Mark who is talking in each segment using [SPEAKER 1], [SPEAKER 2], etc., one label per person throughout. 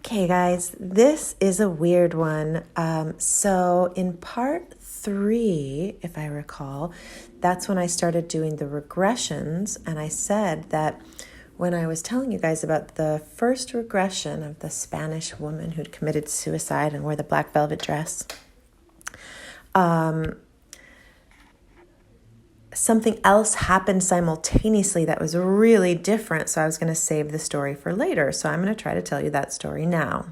[SPEAKER 1] Okay, guys, this is a weird one. So in part 3, if I recall, that's when I started doing the regressions, and I said that when I was telling you guys about the first regression of the Spanish woman who'd committed suicide and wore the black velvet dress, something else happened simultaneously that was really different. So I was going to save the story for later. So I'm going to try to tell you that story now.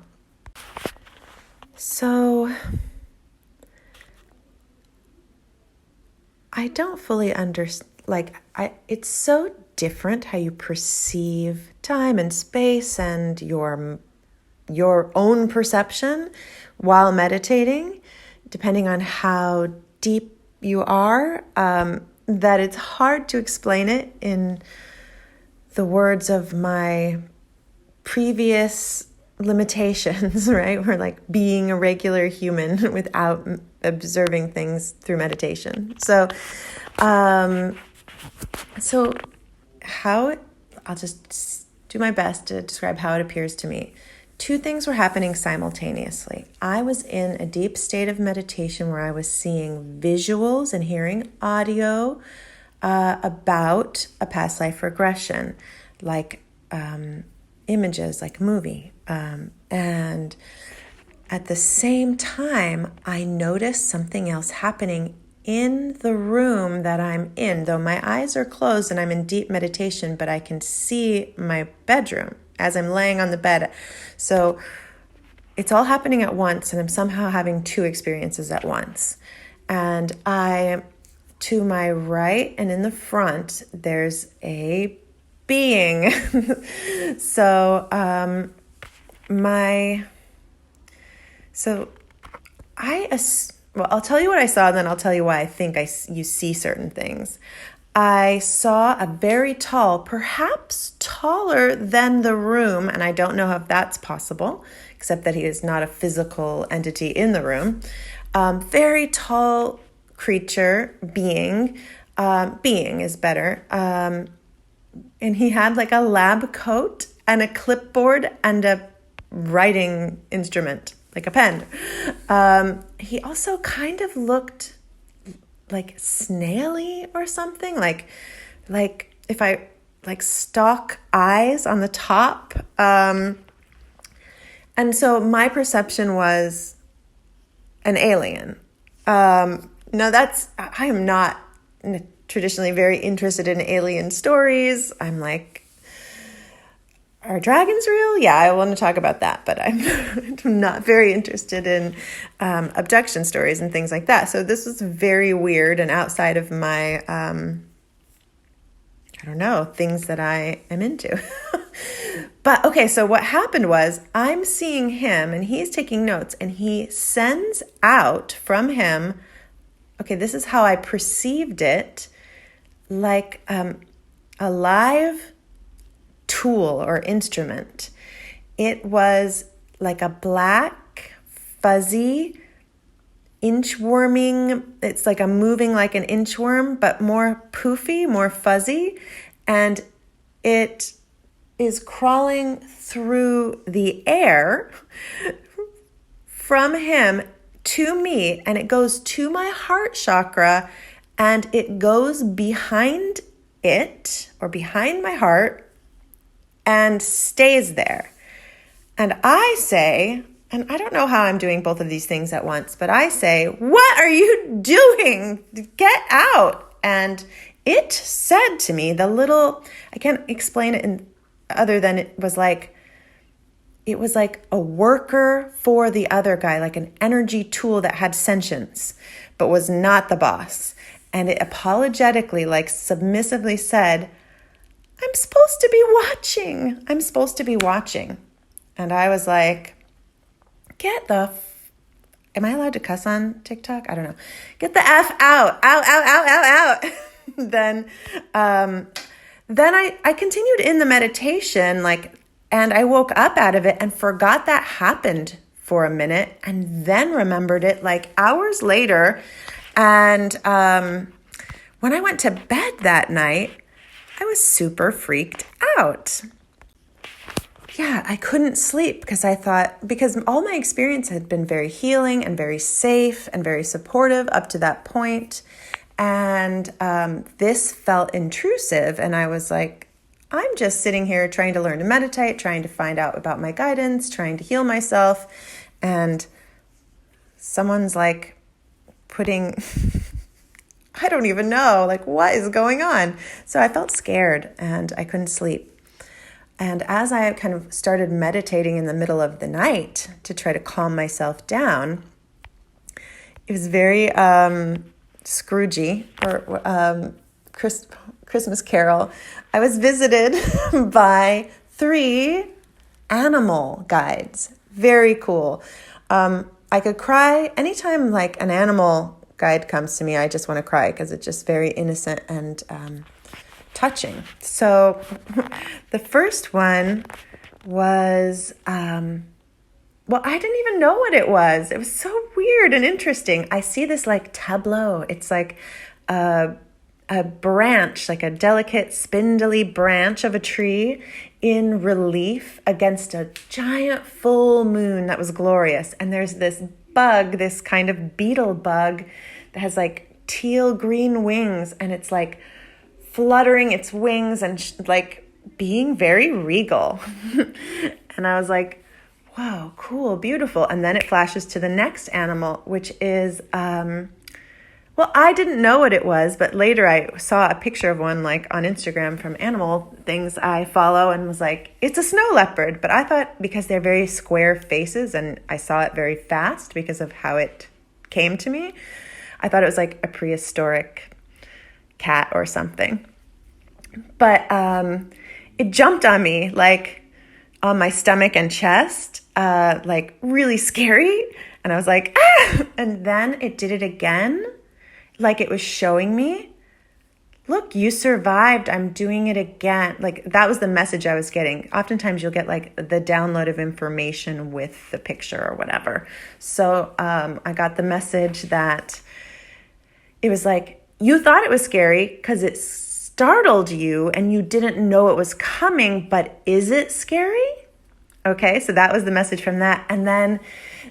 [SPEAKER 1] So I don't fully understand, it's so different how you perceive time and space and your own perception while meditating, depending on how deep you are, that it's hard to explain it in the words of my previous limitations, right? We're like being a regular human without observing things through meditation. So I'll just do my best to describe how it appears to me. Two things were happening simultaneously. I was in a deep state of meditation where I was seeing visuals and hearing audio about a past life regression, like images, like a movie. And at the same time, I noticed something else happening in the room that I'm in. Though my eyes are closed and I'm in deep meditation, but I can see my bedroom as I'm laying on the bed. So it's all happening at once, and I'm somehow having two experiences at once. And to my right and in the front, there's a being. I'll tell you what I saw, and then I'll tell you why I think you see certain things. I saw a very tall, perhaps taller than the room, and I don't know if that's possible, except that he is not a physical entity in the room. Very tall creature, being is better. And he had like a lab coat and a clipboard and a writing instrument, like a pen. He also kind of looked like snaily or something, like if I like stalk eyes on the top. And so my perception was an alien. I am not traditionally very interested in alien stories. I'm like, are dragons real? Yeah, I want to talk about that, but I'm not very interested in abduction stories and things like that. So this was very weird and outside of my, things that I am into. But okay, so what happened was I'm seeing him and he's taking notes, and he sends out from him, okay, this is how I perceived it, like a live tool or instrument. It was like a black, fuzzy, inchworming. It's like I'm moving like an inchworm, but more poofy, more fuzzy. And it is crawling through the air from him to me, and it goes to my heart chakra, and it goes behind it or behind my heart and stays there. And I say, and I don't know how I'm doing both of these things at once, but I say, "What are you doing? Get out." And it said to me, I can't explain it other than it was like a worker for the other guy, like an energy tool that had sentience, but was not the boss. And it apologetically, like submissively said, I'm supposed to be watching. And I was like, am I allowed to cuss on TikTok? I don't know. Get the F out. Out. Then I continued in the meditation, and I woke up out of it and forgot that happened for a minute, and then remembered it like hours later. And when I went to bed that night, I was super freaked out. yeah, I couldn't sleep because I thought, because all my experience had been very healing and very safe and very supportive up to that point. And this felt intrusive. And I was like, I'm just sitting here trying to learn to meditate, trying to find out about my guidance, trying to heal myself. And someone's like putting, I don't even know, like, what is going on? So I felt scared and I couldn't sleep. And as I kind of started meditating in the middle of the night to try to calm myself down, it was very Scroogey or Christmas Carol. I was visited by 3 animal guides. Very cool. I could cry anytime like an animal guide comes to me. I just want to cry because it's just very innocent and touching. So the first one was, well, I didn't even know what it was. It was so weird and interesting. I see this like tableau. It's like a branch, like a delicate spindly branch of a tree in relief against a giant full moon that was glorious. And there's this bug, this kind of beetle bug that has like teal green wings, and it's like fluttering its wings and like being very regal. And I was like, whoa, cool, beautiful. And then it flashes to the next animal, which is, well, I didn't know what it was, but later I saw a picture of one like on Instagram from animal things I follow and was like, it's a snow leopard. But I thought because they're very square faces and I saw it very fast because of how it came to me, I thought it was like a prehistoric cat or something. But it jumped on me like on my stomach and chest, like really scary. And I was like, ah! And then it did it again, like it was showing me, look, you survived. I'm doing it again. Like that was the message I was getting. Oftentimes you'll get like the download of information with the picture or whatever. So I got the message that it was like, you thought it was scary because it startled you and you didn't know it was coming, but is it scary? Okay, so that was the message from that. And then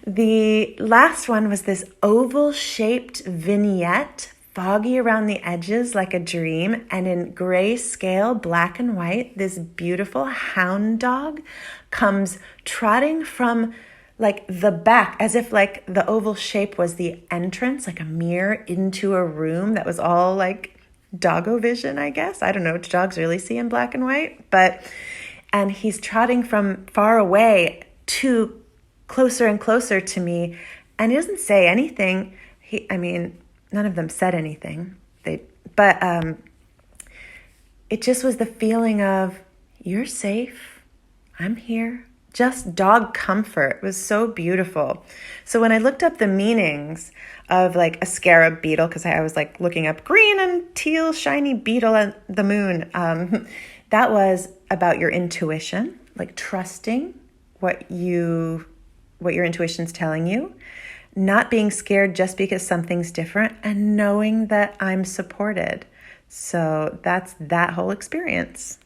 [SPEAKER 1] the last one was this oval-shaped vignette, foggy around the edges like a dream, and in grayscale, black and white, this beautiful hound dog comes trotting from like the back, as if like the oval shape was the entrance, like a mirror into a room that was all like doggo vision, I guess. I don't know, do dogs really see in black and white? And he's trotting from far away to closer and closer to me, and he doesn't say anything. None of them said anything. But it just was the feeling of, you're safe, I'm here. Just dog comfort. It was so beautiful. So when I looked up the meanings of like a scarab beetle, because I was like looking up green and teal shiny beetle and the moon, that was about your intuition, like trusting what your intuition's telling you, not being scared just because something's different, and knowing that I'm supported. So that's that whole experience.